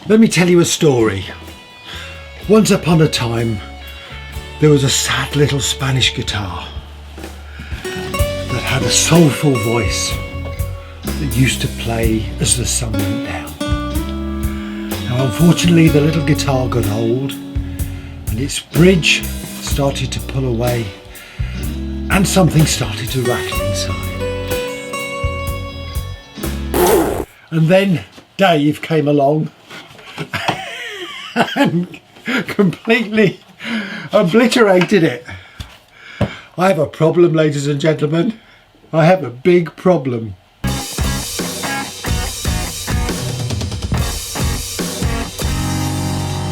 Let me tell you a story. Once upon a time, there was a sad little Spanish guitar that had a soulful voice that used to play as the sun went down. Now, unfortunately, the little guitar got old and its bridge started to pull away and something started to rattle inside. And then Dave came along and completely obliterated it. I have a problem, ladies and gentlemen. I have a big problem.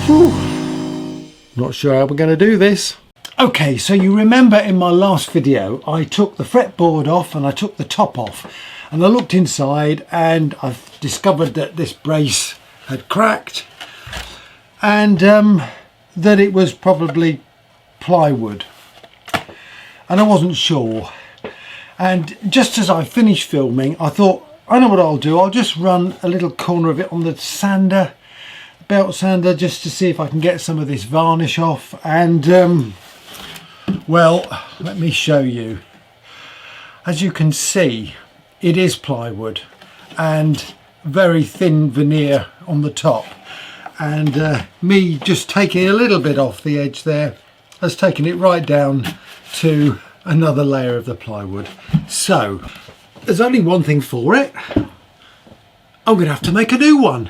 Whew. Not sure how we're going to do this. Okay, so you remember in my last video I took the fretboard off and I took the top off, and I looked inside and I've discovered that this brace had cracked and that it was probably plywood, and I wasn't sure. And just as I finished filming, I thought, I know what I'll do, I'll just run a little corner of it on the sander, belt sander, just to see if I can get some of this varnish off. And well, let me show you. As you can see, it is plywood and very thin veneer on the top, and me just taking a little bit off the edge there has taken it right down to another layer of the plywood. So there's only one thing for it. I'm going to have to make a new one.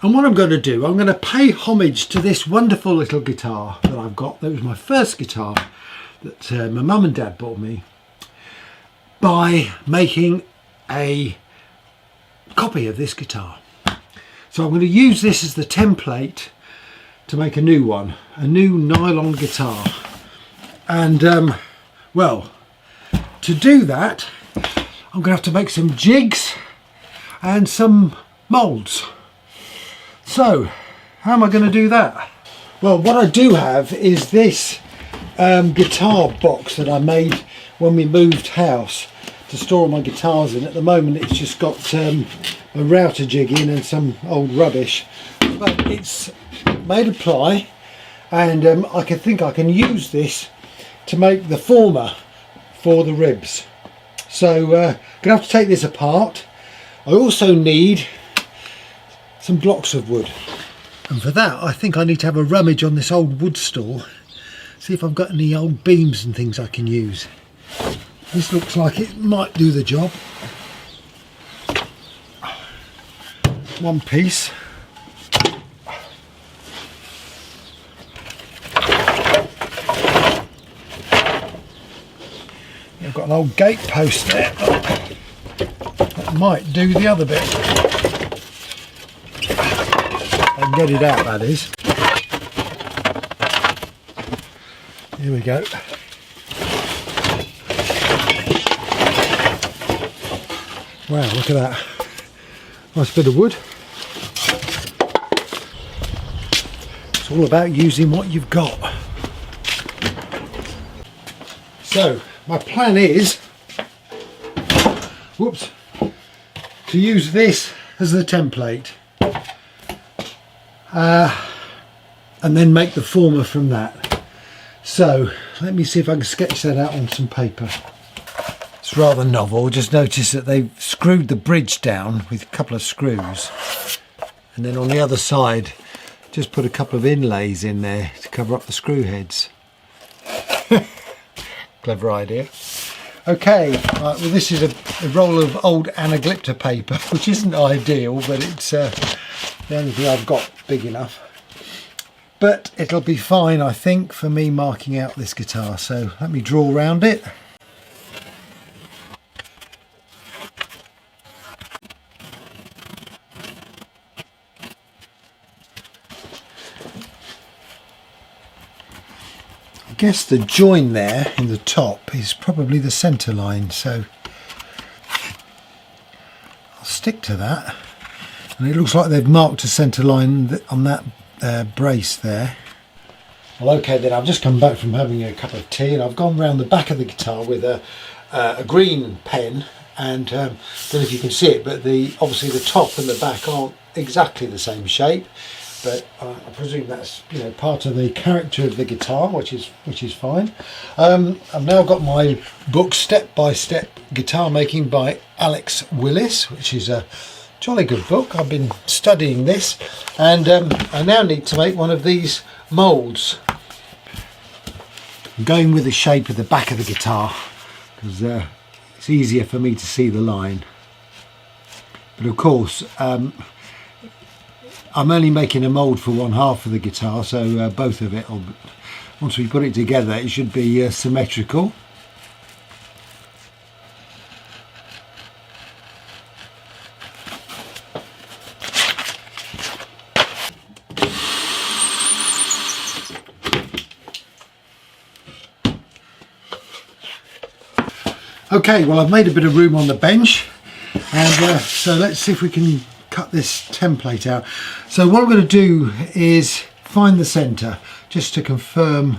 And what I'm going to do, I'm going to pay homage to this wonderful little guitar that I've got. That was my first guitar that my mum and dad bought me, by making a copy of this guitar. So I'm going to use this as the template to make a new one, a new nylon guitar. And well, to do that, I'm going to have to make some jigs and some moulds. So how am I going to do that? Well, what I do have is this guitar box that I made when we moved house to store all my guitars in. At the moment it's just got a router jig in and some old rubbish, but it's made of ply, and I think I can use this to make the former for the ribs. So gonna have to take this apart. I also need some blocks of wood, and for that I think I need to have a rummage on this old wood store, see if I've got any old beams and things I can use. This looks like it might do the job. One piece. I've got an old gate post there. That might do the other bit. I can get it out, that is. Here we go. Wow, look at that. Nice bit of wood. It's all about using what you've got. So my plan is, whoops, to use this as the template and then make the former from that. So let me see if I can sketch that out on some paper. It's rather novel. Just notice that they've screwed the bridge down with a couple of screws, and then on the other side just put a couple of inlays in there to cover up the screw heads. Clever idea. Okay, right, well, this is a roll of old anaglypta paper, which isn't ideal, but it's the only thing I've got big enough. But it'll be fine, I think, for me marking out this guitar. So let me draw around it. I guess the join there in the top is probably the centre line, so I'll stick to that. And it looks like they've marked a centre line on that brace there. Well, okay then, I've just come back from having a cup of tea and I've gone round the back of the guitar with a green pen and don't know if you can see it, but obviously the top and the back aren't exactly the same shape, but I presume that's, you know, part of the character of the guitar, which is fine. I've now got my book, Step by Step Guitar Making by Alex Willis, which is a jolly good book. I've been studying this, and I now need to make one of these moulds. I'm going with the shape of the back of the guitar because it's easier for me to see the line. But of course, I'm only making a mould for one half of the guitar, so both of it, once we put it together, it should be symmetrical. Okay, well, I've made a bit of room on the bench, and so let's see if we can cut this template out. So what I'm going to do is find the centre, just to confirm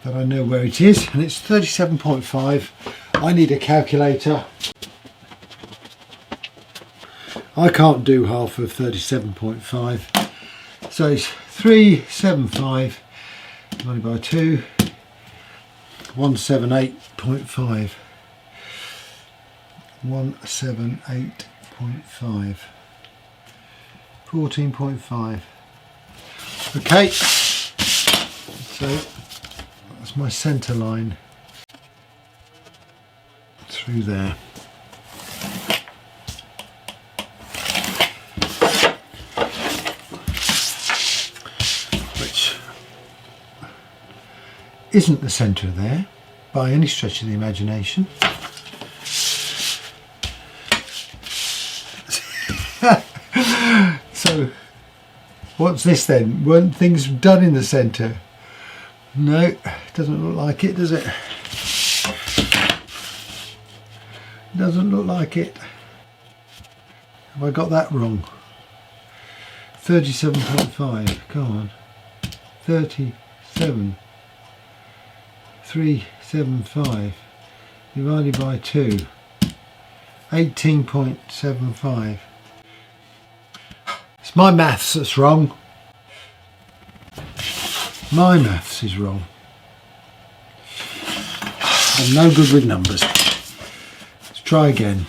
that I know where it is, and it's 37.5. I need a calculator. I can't do half of 37.5, so it's 375 divided by 2, 178.5. 178.5. 14.5. Okay, so that's my centre line through there. Which isn't the centre there by any stretch of the imagination. So what's this then? Weren't things done in the centre? No, doesn't look like it, does it? Doesn't look like it. Have I got that wrong? 37.5, come on. 37. 375 divided by 2. 18.75. It's my maths that's wrong. My maths is wrong. I'm no good with numbers. Let's try again.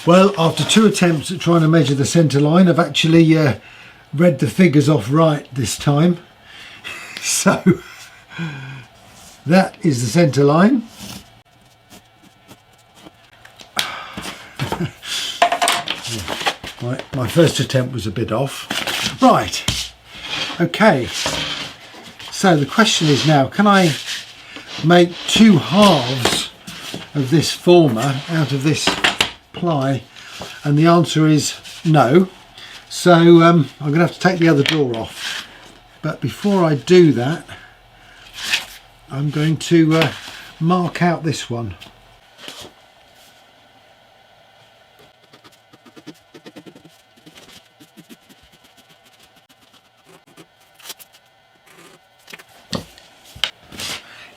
Well, after 2 attempts at trying to measure the centre line, I've actually read the figures off right this time. So that is the centre line. My first attempt was a bit off. Right, okay, so the question is now, can I make 2 halves of this former out of this ply? And the answer is no. So I'm going to have to take the other door off. But before I do that, I'm going to mark out this one.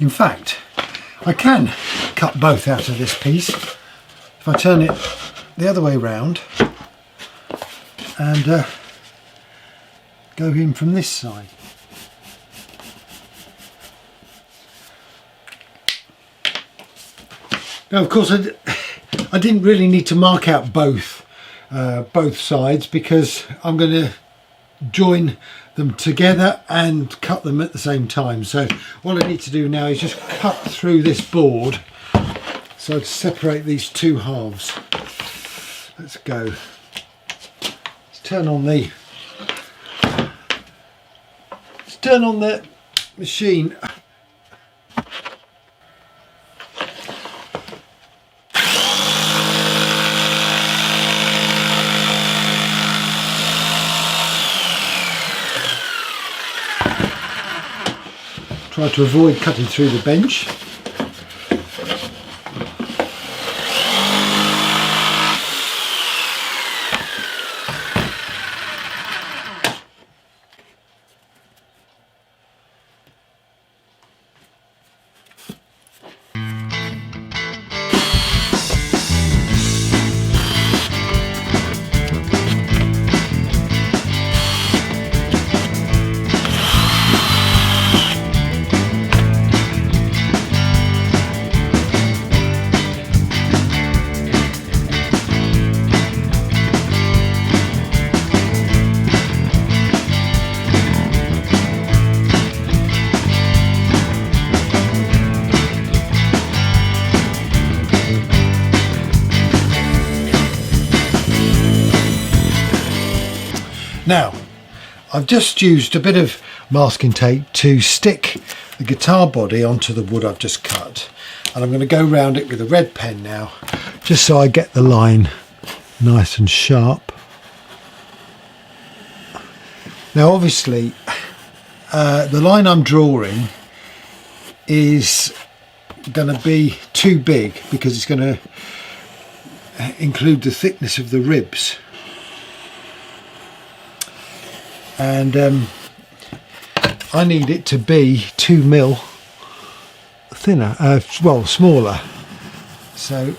In fact, I can cut both out of this piece if I turn it the other way round and go in from this side. Now, of course, I didn't really need to mark out both sides, because I'm going to join them together and cut them at the same time. So what I need to do now is just cut through this board so to separate these 2 halves. Let's go. Let's turn on the machine. Try to avoid cutting through the bench. Now, I've just used a bit of masking tape to stick the guitar body onto the wood I've just cut, and I'm going to go round it with a red pen now, just so I get the line nice and sharp. Now obviously the line I'm drawing is going to be too big because it's going to include the thickness of the ribs, and I need it to be 2 mil thinner, well, smaller. So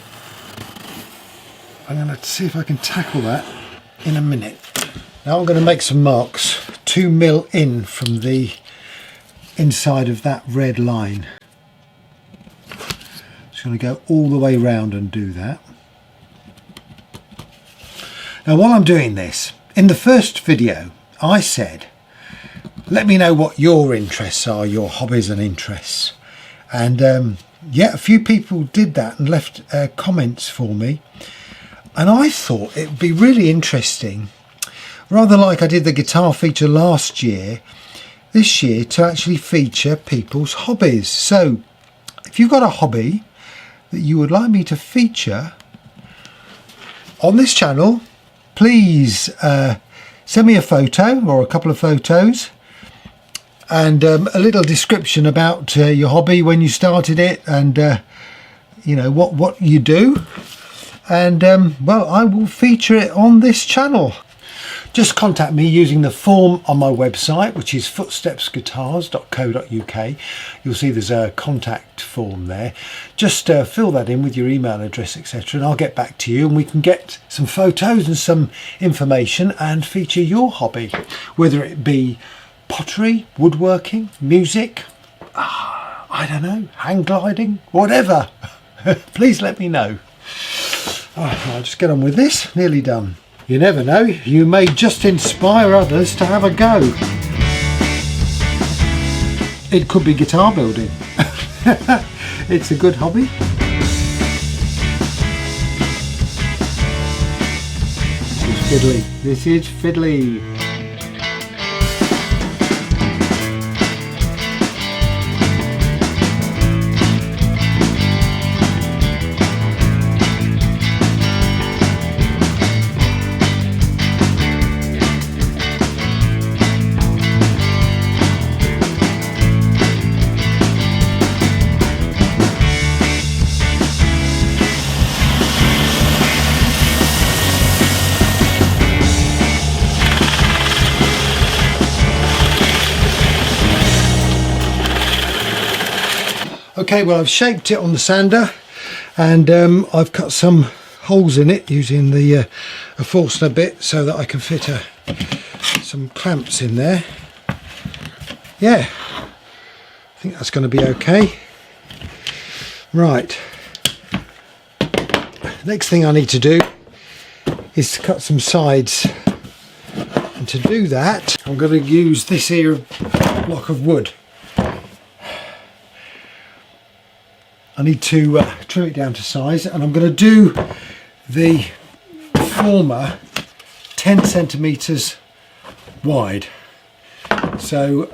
I'm going to see if I can tackle that in a minute. Now I'm going to make some marks 2 mil in from the inside of that red line. Just going to go all the way round and do that. Now while I'm doing this, in the first video I said, let me know what your interests are, your hobbies and interests. And yeah, a few people did that and left comments for me. And I thought it would be really interesting, rather like I did the guitar feature last year, this year to actually feature people's hobbies. So if you've got a hobby that you would like me to feature on this channel, please send me a photo or a couple of photos, and a little description about your hobby, when you started it, and you know what you do, and well, I will feature it on this channel. Just contact me using the form on my website, which is footstepsguitars.co.uk. You'll see there's a contact form there. Just fill that in with your email address, etc., and I'll get back to you, and we can get some photos and some information and feature your hobby, whether it be pottery, woodworking, music, I don't know, hang gliding, whatever. Please let me know. I'll just get on with this. Nearly done. You never know, you may just inspire others to have a go. It could be guitar building. It's a good hobby. This is fiddly. This is fiddly. Okay, well, I've shaped it on the sander, and I've cut some holes in it using the a Forstner bit so that I can fit some clamps in there. Yeah, I think that's going to be okay. Right, next thing I need to do is to cut some sides, and to do that I'm going to use this here block of wood. I need to trim it down to size, and I'm going to do the former 10 centimeters wide. So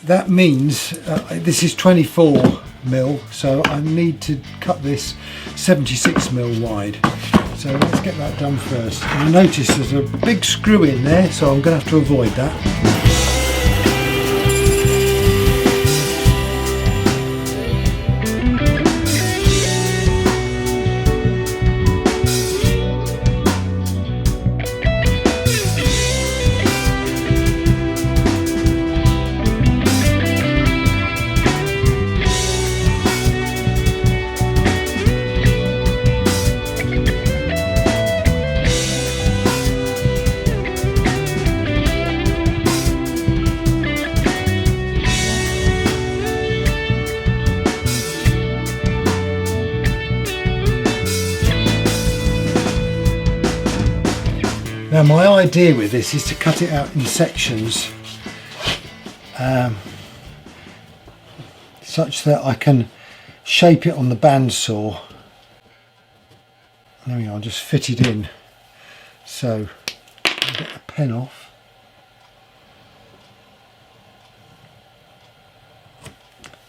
that means this is 24 mil, so I need to cut this 76 mil wide. So let's get that done first. And I notice there's a big screw in there, so I'm going to have to avoid that. Now my idea with this is to cut it out in sections such that I can shape it on the bandsaw. There we are, just fit it in. So Get the pen off.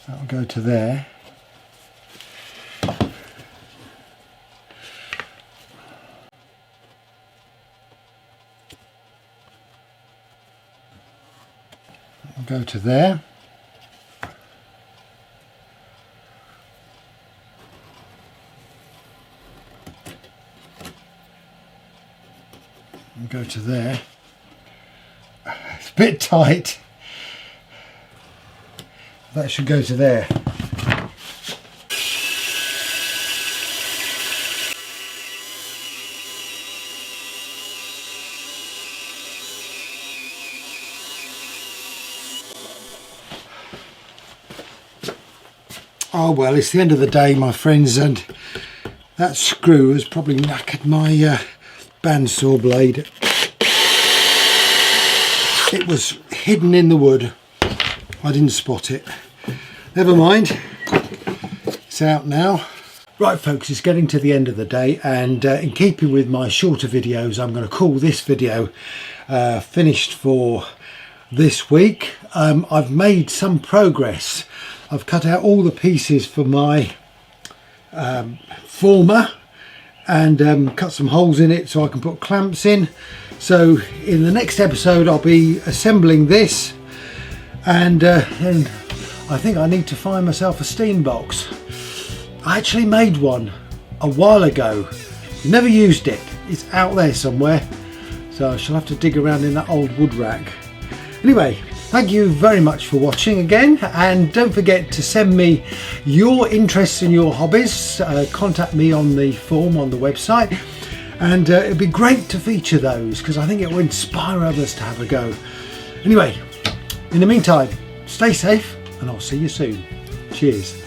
That'll go to there. That'll go to there. Go to there. It's a bit tight. That should go to there. Oh well, it's the end of the day, my friends, and that screw has probably knackered my bandsaw blade. It was hidden in the wood. I didn't spot it. Never mind. It's out now. Right folks, it's getting to the end of the day, and in keeping with my shorter videos, I'm going to call this video finished for this week. I've made some progress. I've cut out all the pieces for my former and cut some holes in it so I can put clamps in. So in the next episode I'll be assembling this, and then I think I need to find myself a steam box. I actually made one a while ago, never used it. It's out there somewhere, so I shall have to dig around in that old wood rack. Anyway, thank you very much for watching again, and don't forget to send me your interests and your hobbies. Contact me on the form on the website, and it'd be great to feature those because I think it will inspire others to have a go. Anyway, in the meantime, stay safe and I'll see you soon. Cheers.